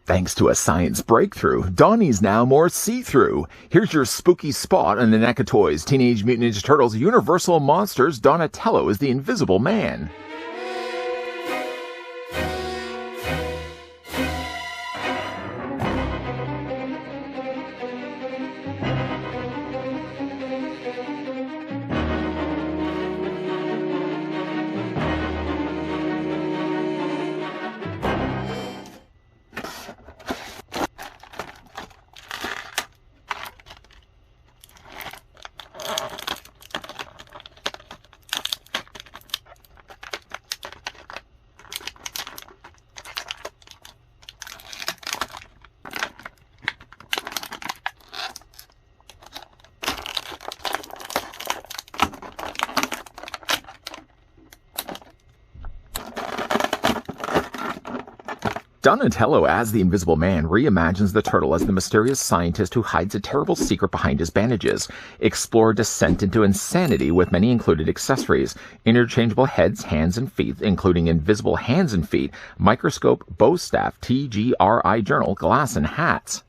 Thanks to a science breakthrough, Donnie's now more see-through. Here's your spooky spot on the NECA Toys Teenage Mutant Ninja Turtles Universal Monsters. Donatello is the Invisible Man. Donatello as the Invisible Man reimagines the turtle as the mysterious scientist who hides a terrible secret behind his bandages. Explore descent into insanity with many included accessories. Interchangeable heads, hands, and feet, including invisible hands and feet, microscope, bow staff, TGRI journal, glass, and hats.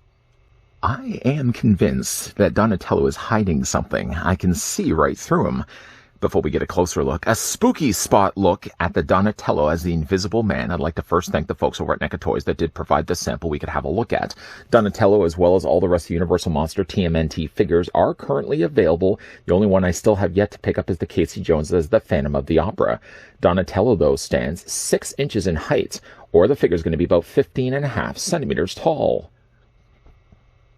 I am convinced that Donatello is hiding something. I can see right through him. Before we get a closer look, a spooky spot look at the Donatello as the Invisible Man, I'd like to first thank the folks over at NECA Toys that did provide the sample we could have a look at. Donatello, as well as all the rest of the Universal Monster TMNT figures, are currently available. The only one I still have yet to pick up is the Casey Jones as the Phantom of the Opera. Donatello, though, stands 6 inches in height, or the figure is going to be about 15.5 centimeters tall.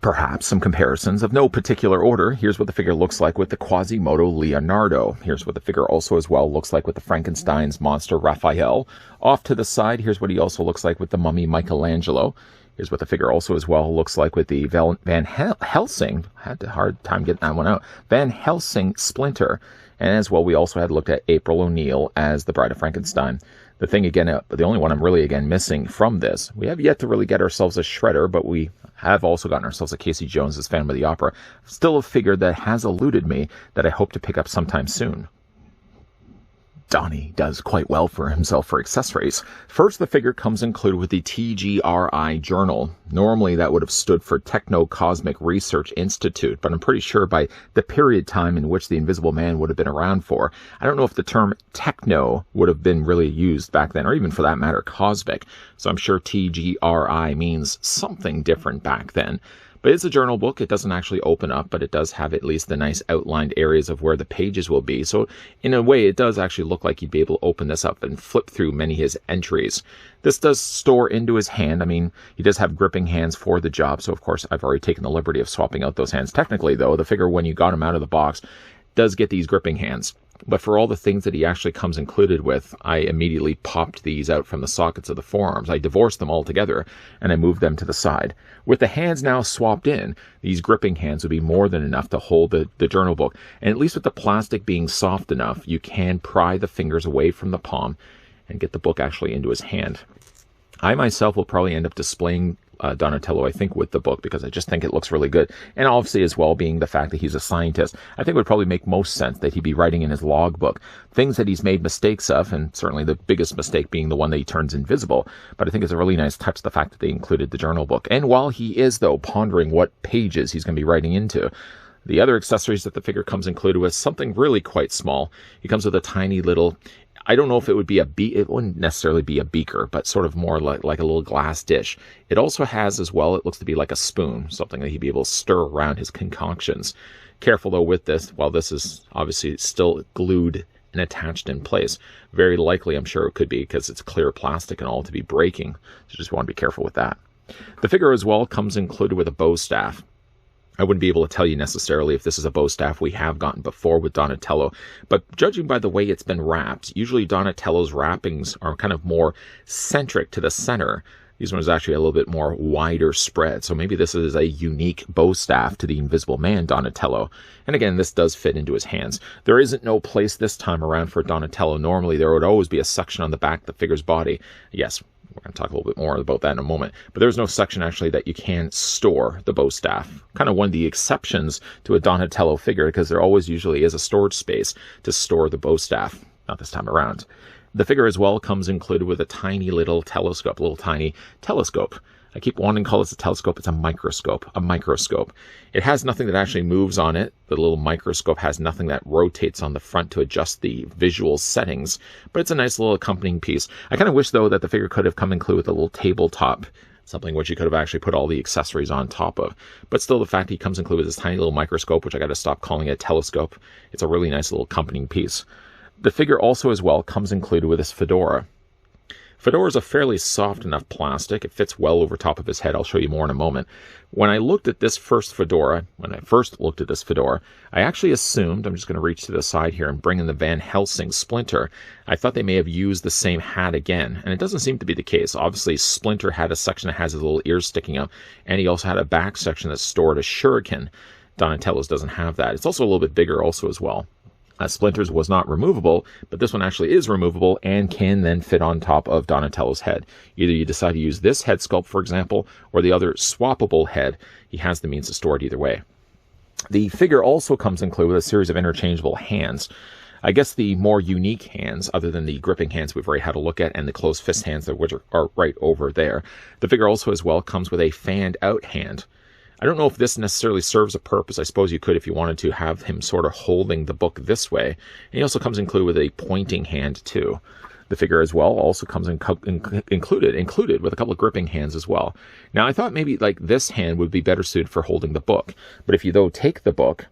Perhaps some comparisons of no particular order. Here's what the figure looks like with the Quasimodo Leonardo. Here's what the figure also as well looks like with the Frankenstein's monster Raphael. Off to the side, here's what he also looks like with the mummy Michelangelo. Here's what the figure also as well looks like with the Van Helsing. I had a hard time getting that one out. Van Helsing Splinter. And as well, we also had looked at April O'Neil as the Bride of Frankenstein. The thing again, the only one I'm really again missing from this, we have yet to really get ourselves a Shredder, but we have also gotten ourselves a Casey Jones as Phantom of the Opera. Still a figure that has eluded me that I hope to pick up sometime soon. Donnie does quite well for himself for accessories. First, the figure comes included with the TGRI journal. Normally, that would have stood for Techno-Cosmic Research Institute, but I'm pretty sure by the period time in which the Invisible Man would have been around for, I don't know if the term techno would have been really used back then, or even for that matter, cosmic. So I'm sure TGRI means something different back then. But it's a journal book. It doesn't actually open up, but it does have at least the nice outlined areas of where the pages will be. So in a way, it does actually look like you'd be able to open this up and flip through many of his entries. This does store into his hand. I mean, he does have gripping hands for the job. So of course, I've already taken the liberty of swapping out those hands. Technically, though, the figure, when you got him out of the box, does get these gripping hands. But for all the things that he actually comes included with, I immediately popped these out from the sockets of the forearms. I divorced them all together, and I moved them to the side. With the hands now swapped in, these gripping hands would be more than enough to hold the journal book. And at least with the plastic being soft enough, you can pry the fingers away from the palm and get the book actually into his hand. I myself will probably end up displaying Donatello, I think, with the book, because I just think it looks really good. And obviously, as well, being the fact that he's a scientist, I think it would probably make most sense that he'd be writing in his logbook things that he's made mistakes of, and certainly the biggest mistake being the one that he turns invisible. But I think it's a really nice touch, the fact that they included the journal book. And while he is, though, pondering what pages he's going to be writing into, the other accessories that the figure comes included with, something really quite small. He comes with a tiny little, I don't know if it would be it wouldn't necessarily be a beaker, but sort of more like a little glass dish. It also has as well, it looks to be like a spoon, something that he'd be able to stir around his concoctions. Careful though with this, while this is obviously still glued and attached in place, very likely I'm sure it could be, because it's clear plastic and all, to be breaking. So just want to be careful with that. The figure as well comes included with a bow staff. I wouldn't be able to tell you necessarily if this is a bow staff we have gotten before with Donatello, but judging by the way it's been wrapped, usually Donatello's wrappings are kind of more centric to the center. These ones are actually a little bit more wider spread, so maybe this is a unique bow staff to the Invisible Man Donatello. And again, this does fit into his hands. There isn't no place this time around for Donatello. Normally, there would always be a section on the back of the figure's body. Yes, we're going to talk a little bit more about that in a moment. But there's no section actually that you can store the bow staff. Kind of one of the exceptions to a Donatello figure, because there always usually is a storage space to store the bow staff. Not this time around. The figure as well comes included with a tiny little telescope, I keep wanting to call this a telescope. It's a microscope. A microscope. It has nothing that actually moves on it. The little microscope has nothing that rotates on the front to adjust the visual settings, but it's a nice little accompanying piece. I kind of wish, though, that the figure could have come included with a little tabletop, something which you could have actually put all the accessories on top of. But still, the fact he comes included with this tiny little microscope, which I got to stop calling it a telescope, it's a really nice little accompanying piece. The figure also as well comes included with this fedora. Fedora is a fairly soft enough plastic. It fits well over top of his head. I'll show you more in a moment. When I looked at this first fedora, I actually assumed, I'm just going to reach to the side here and bring in the Van Helsing Splinter. I thought they may have used the same hat again, and it doesn't seem to be the case. Obviously, Splinter had a section that has his little ears sticking up, and he also had a back section that stored a shuriken. Donatello's doesn't have that. It's also a little bit bigger also as well. Splinter's was not removable, but this one actually is removable and can then fit on top of Donatello's head. Either you decide to use this head sculpt, for example, or the other swappable head. He has the means to store it either way. The figure also comes included with a series of interchangeable hands. I guess the more unique hands, other than the gripping hands we've already had a look at and the closed fist hands, which are right over there. The figure also as well comes with a fanned out hand. I don't know if this necessarily serves a purpose. I suppose you could, if you wanted to, have him sort of holding the book this way. And he also comes included with a pointing hand too. The figure as well also comes included with a couple of gripping hands as well. Now I thought maybe like this hand would be better suited for holding the book. But if you though take the book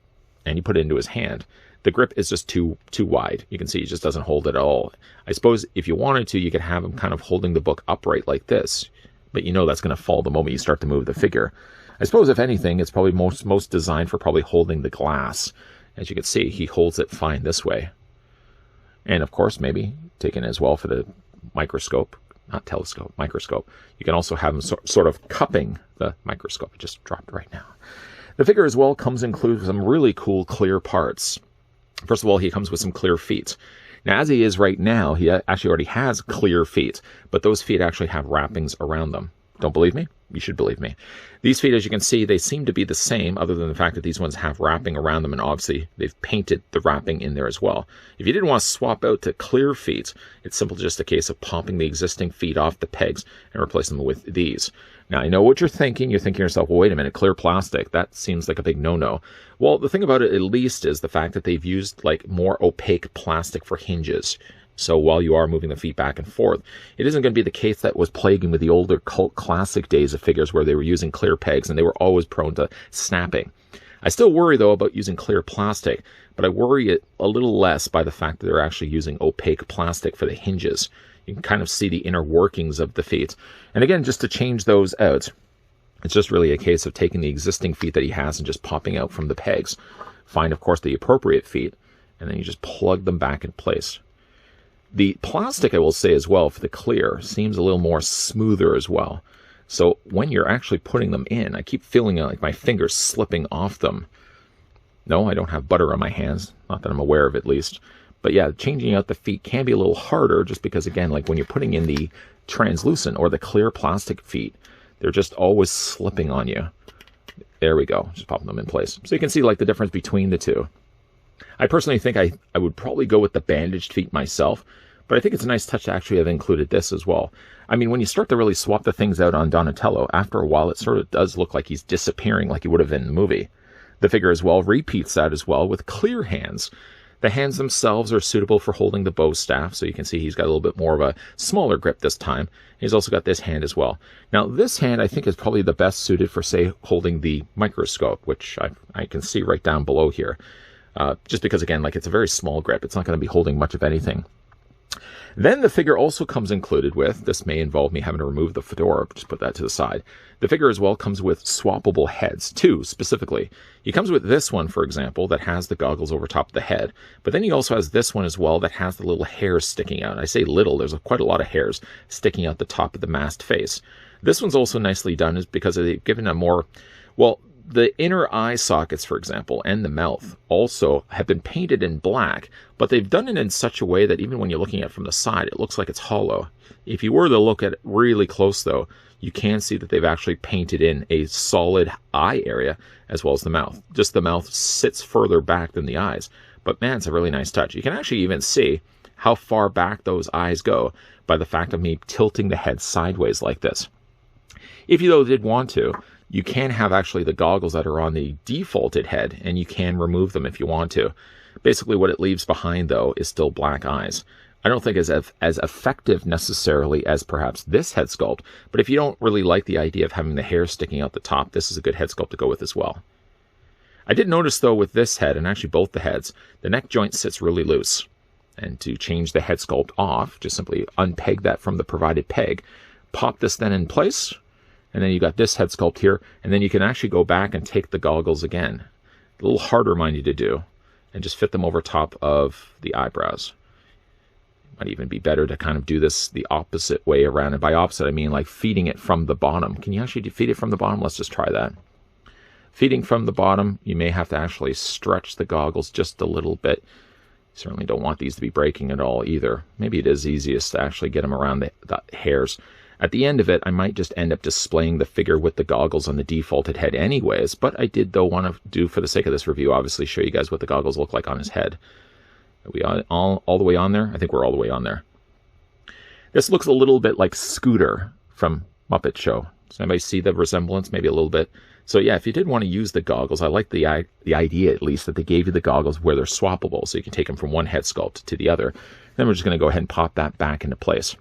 and you put it into his hand, the grip is just too wide. You can see he just doesn't hold it at all. I suppose if you wanted to, you could have him kind of holding the book upright like this. But you know that's going to fall the moment you start to move the figure. I suppose, if anything, it's probably most designed for probably holding the glass. As you can see, he holds it fine this way. And, of course, maybe taken as well for the microscope, not telescope, microscope. You can also have him sort of cupping the microscope. It just dropped right now. The figure as well comes included with some really cool clear parts. First of all, he comes with some clear feet. Now, as he is right now, he actually already has clear feet, but those feet actually have wrappings around them. Don't believe me? You should believe me. These feet, as you can see, they seem to be the same, other than the fact that these ones have wrapping around them, and obviously they've painted the wrapping in there as well. If you didn't want to swap out to clear feet, it's simply just a case of popping the existing feet off the pegs and replacing them with these. Now, I know what you're thinking. You're thinking to yourself, well, wait a minute, clear plastic, that seems like a big no-no. Well, the thing about it, at least, is the fact that they've used like more opaque plastic for hinges. So while you are moving the feet back and forth, it isn't going to be the case that was plaguing with the older cult classic days of figures where they were using clear pegs and they were always prone to snapping. I still worry, though, about using clear plastic, but I worry it a little less by the fact that they're actually using opaque plastic for the hinges. You can kind of see the inner workings of the feet. And again, just to change those out, it's just really a case of taking the existing feet that he has and just popping out from the pegs. Find, of course, the appropriate feet, and then you just plug them back in place. The plastic, I will say as well, for the clear, seems a little more smoother as well. So when you're actually putting them in, I keep feeling like my fingers slipping off them. No, I don't have butter on my hands, not that I'm aware of at least. But yeah, changing out the feet can be a little harder just because, again, like when you're putting in the translucent or the clear plastic feet, they're just always slipping on you. There we go, just popping them in place. So you can see like the difference between the two. I personally think I would probably go with the bandaged feet myself, but I think it's a nice touch to actually have included this as well. I mean, when you start to really swap the things out on Donatello, after a while it sort of does look like he's disappearing like he would have in the movie. The figure as well repeats that as well with clear hands. The hands themselves are suitable for holding the bow staff, so you can see he's got a little bit more of a smaller grip this time. He's also got this hand as well. Now, this hand I think is probably the best suited for, say, holding the microscope, which I can see right down below here. Just because, again, like it's a very small grip. It's not going to be holding much of anything. Then the figure also comes included with, this may involve me having to remove the fedora, just put that to the side. The figure as well comes with swappable heads, two specifically. He comes with this one, for example, that has the goggles over top of the head. But then he also has this one as well that has the little hairs sticking out. I say little, there's quite a lot of hairs sticking out the top of the masked face. This one's also nicely done is because they've given a more, well, the inner eye sockets, for example, and the mouth also have been painted in black, but they've done it in such a way that even when you're looking at it from the side, it looks like it's hollow. If you were to look at it really close, though, you can see that they've actually painted in a solid eye area as well as the mouth. Just the mouth sits further back than the eyes. But man, it's a really nice touch. You can actually even see how far back those eyes go by the fact of me tilting the head sideways like this. If you, though, did want to, you can have actually the goggles that are on the defaulted head, and you can remove them if you want to. Basically, what it leaves behind, though, is still black eyes. I don't think it's as effective necessarily as perhaps this head sculpt, but if you don't really like the idea of having the hair sticking out the top, this is a good head sculpt to go with as well. I did notice, though, with this head, and actually both the heads, the neck joint sits really loose. And to change the head sculpt off, just simply unpeg that from the provided peg, pop this then in place, and then you got this head sculpt here, and then you can actually go back and take the goggles again. A little harder, mind you, to do, and just fit them over top of the eyebrows. Might even be better to kind of do this the opposite way around, and by opposite I mean like feeding it from the bottom. Can you actually feed it from the bottom? Let's just try that. Feeding from the bottom, you may have to actually stretch the goggles just a little bit. Certainly don't want these to be breaking at all either. Maybe it is easiest to actually get them around the hairs. At the end of it, I might just end up displaying the figure with the goggles on the defaulted head anyways, but I did, though, want to do, for the sake of this review, obviously show you guys what the goggles look like on his head. Are we all the way on there? I think we're all the way on there. This looks a little bit like Scooter from Muppet Show. Does anybody see the resemblance? Maybe a little bit. So yeah, if you did want to use the goggles, I like the idea, at least, that they gave you the goggles where they're swappable, so you can take them from one head sculpt to the other. Then we're just going to go ahead and pop that back into place.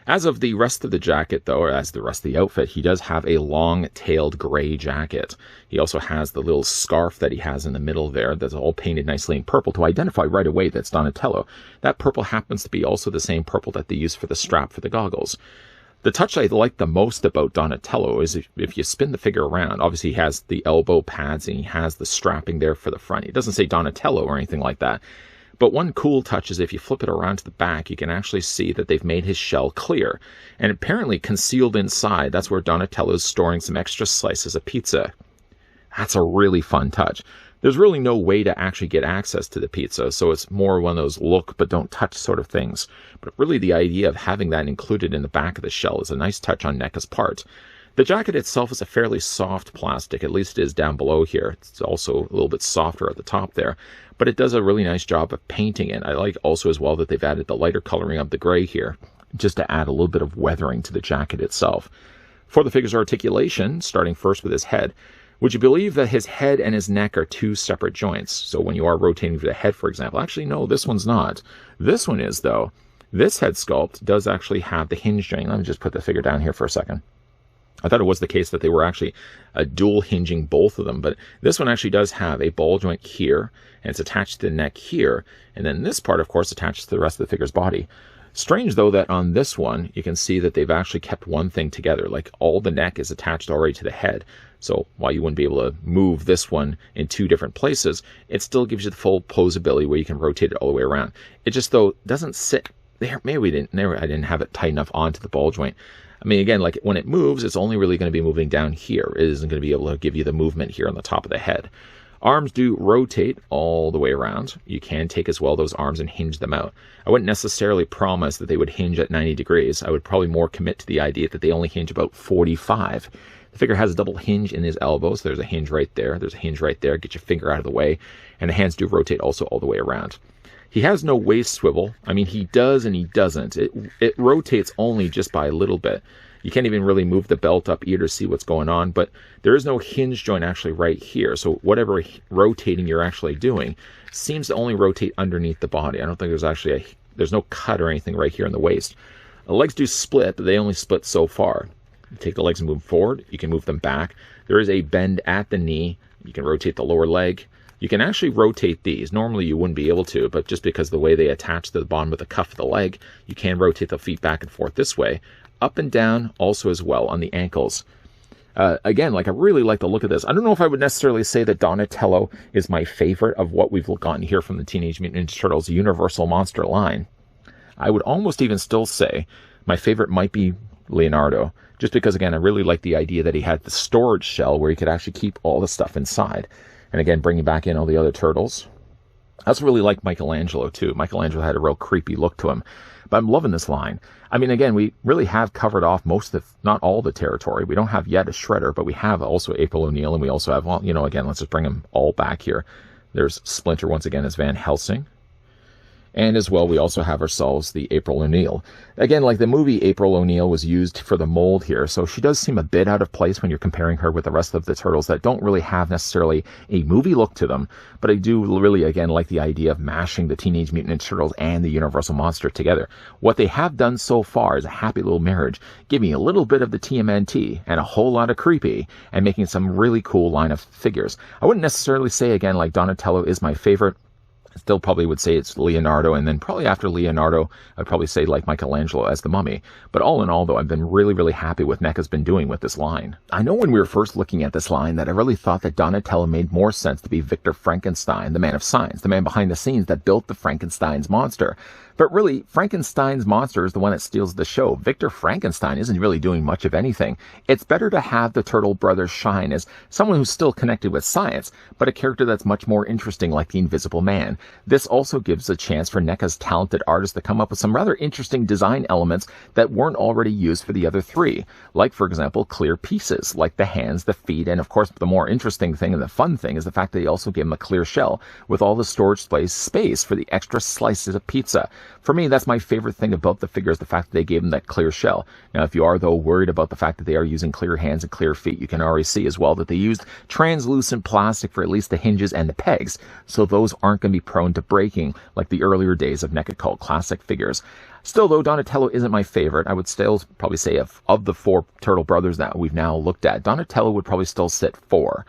As of the rest of the jacket, though, or as the rest of the outfit, he does have a long-tailed gray jacket. He also has the little scarf that he has in the middle there that's all painted nicely in purple to identify right away that's Donatello. That purple happens to be also the same purple that they use for the strap for the goggles. The touch I like the most about Donatello is if you spin the figure around, obviously he has the elbow pads and he has the strapping there for the front. It doesn't say Donatello or anything like that. But one cool touch is if you flip it around to the back, you can actually see that they've made his shell clear. And apparently concealed inside, that's where Donatello's storing some extra slices of pizza. That's a really fun touch. There's really no way to actually get access to the pizza, so it's more one of those look but don't touch sort of things. But really the idea of having that included in the back of the shell is a nice touch on NECA's part. The jacket itself is a fairly soft plastic, at least it is down below here. It's also a little bit softer at the top there, but it does a really nice job of painting it. I like also as well that they've added the lighter coloring of the gray here, just to add a little bit of weathering to the jacket itself. For the figure's articulation, starting first with his head, would you believe that his head and his neck are two separate joints? So when you are rotating the head, for example, actually no, this one's not. This one is, though. This head sculpt does actually have the hinge joint. Let me just put the figure down here for a second. I thought it was the case that they were actually dual hinging both of them, but this one actually does have a ball joint here, and it's attached to the neck here, and then this part, of course, attaches to the rest of the figure's body. Strange, though, that on this one, you can see that they've actually kept one thing together, like all the neck is attached already to the head. So while you wouldn't be able to move this one in two different places, it still gives you the full posability where you can rotate it all the way around. It just, though, doesn't sit there. Maybe I didn't have it tight enough onto the ball joint. I mean, again, like when it moves, it's only really going to be moving down here. It isn't going to be able to give you the movement here on the top of the head. Arms do rotate all the way around. You can take as well those arms and hinge them out. I wouldn't necessarily promise that they would hinge at 90 degrees. I would probably more commit to the idea that they only hinge about 45. The figure has a double hinge in his elbows. There's a hinge right there. There's a hinge right there. Get your finger out of the way. And the hands do rotate also all the way around. He has no waist swivel. I mean, he does and he doesn't. It rotates only just by a little bit. You can't even really move the belt up either to see what's going on, but there is no hinge joint actually right here. So whatever rotating you're actually doing seems to only rotate underneath the body. I don't think there's actually there's no cut or anything right here in the waist. The legs do split, but they only split so far. You take the legs and move forward. You can move them back. There is a bend at the knee. You can rotate the lower leg. You can actually rotate these. Normally you wouldn't be able to, but just because of the way they attach to the bottom of the cuff of the leg, you can rotate the feet back and forth this way. Up and down also as well on the ankles. Again, like I really like the look of this. I don't know if I would necessarily say that Donatello is my favorite of what we've gotten here from the Teenage Mutant Ninja Turtles Universal Monster line. I would almost even still say my favorite might be Leonardo, just because, again, I really like the idea that he had the storage shell where he could actually keep all the stuff inside. And again, bringing back in all the other turtles. I also really like Michelangelo, too. Michelangelo had a real creepy look to him. But I'm loving this line. I mean, again, we really have covered off most of, not all the territory. We don't have yet a Shredder, but we have also April O'Neil, and we also have, well, you know, again, let's just bring them all back here. There's Splinter once again as Van Helsing. And as well, we also have ourselves the April O'Neil. Again, like the movie, April O'Neil was used for the mold here, so she does seem a bit out of place when you're comparing her with the rest of the turtles that don't really have necessarily a movie look to them. But I do really, again, like the idea of mashing the Teenage Mutant Ninja Turtles and the Universal Monster together. What they have done so far is a happy little marriage, giving a little bit of the TMNT and a whole lot of creepy, and making some really cool line of figures. I wouldn't necessarily say, again, like Donatello is my favorite. Still probably would say it's Leonardo, and then probably after Leonardo, I'd probably say like Michelangelo as the Mummy. But all in all, though, I've been really, really happy with NECA's been doing with this line. I know when we were first looking at this line that I really thought that Donatello made more sense to be Victor Frankenstein, the man of science, the man behind the scenes that built the Frankenstein's monster. But really, Frankenstein's monster is the one that steals the show. Victor Frankenstein isn't really doing much of anything. It's better to have the Turtle brothers shine as someone who's still connected with science, but a character that's much more interesting like the Invisible Man. This also gives a chance for NECA's talented artists to come up with some rather interesting design elements that weren't already used for the other three. Like, for example, clear pieces, like the hands, the feet, and of course the more interesting thing and the fun thing is the fact that they also gave them a clear shell with all the storage space for the extra slices of pizza. For me, that's my favorite thing about the figures, the fact that they gave them that clear shell. Now, if you are, though, worried about the fact that they are using clear hands and clear feet, you can already see as well that they used translucent plastic for at least the hinges and the pegs, so those aren't going to be prone to breaking like the earlier days of NECA Cult Classic figures. Still, though, Donatello isn't my favorite. I would still probably say of the four Turtle brothers that we've now looked at, Donatello would probably still sit 4.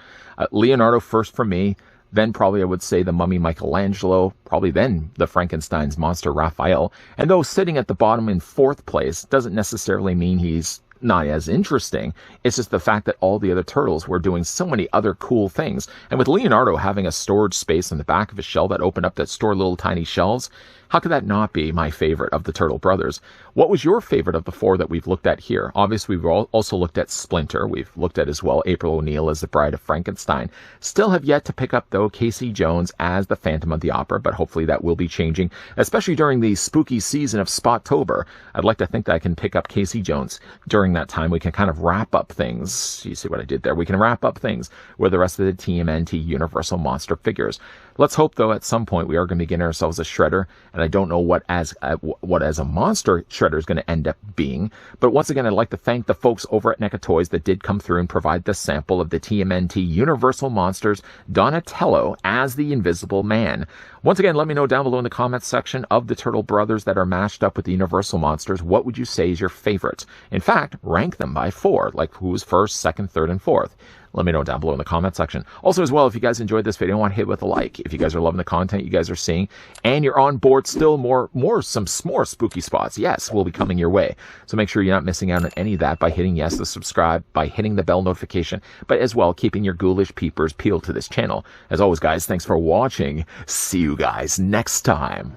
Leonardo first for me. Then probably I would say the Mummy Michelangelo, probably then the Frankenstein's monster Raphael. And though sitting at the bottom in 4th place doesn't necessarily mean he's not as interesting. It's just the fact that all the other turtles were doing so many other cool things. And with Leonardo having a storage space in the back of his shell that opened up that store little tiny shelves, how could that not be my favorite of the Turtle brothers? What was your favorite of the 4 that we've looked at here? Obviously, we've also looked at Splinter. We've looked at as well April O'Neil as the Bride of Frankenstein. Still have yet to pick up, though, Casey Jones as the Phantom of the Opera, but hopefully that will be changing, especially during the spooky season of Spottober. I'd like to think that I can pick up Casey Jones. During that time, we can kind of wrap up things. You see what I did there? We can wrap up things with the rest of the TMNT Universal Monster figures. Let's hope, though, at some point we are going to be getting ourselves a Shredder, and I don't know what as a monster Shredder is going to end up being. But once again, I'd like to thank the folks over at NECA Toys that did come through and provide the sample of the TMNT Universal Monsters Donatello as the Invisible Man. Once again, let me know down below in the comments section of the Turtle brothers that are mashed up with the Universal Monsters, what would you say is your favorite? In fact, rank them by 4, like who's first, second, third, and fourth. Let me know down below in the comment section. Also, as well, if you guys enjoyed this video, I want to hit with a like. If you guys are loving the content you guys are seeing, and you're on board still, more spooky spots, yes, will be coming your way. So make sure you're not missing out on any of that by hitting yes to subscribe, by hitting the bell notification, but as well, keeping your ghoulish peepers peeled to this channel. As always, guys, thanks for watching. See you guys next time.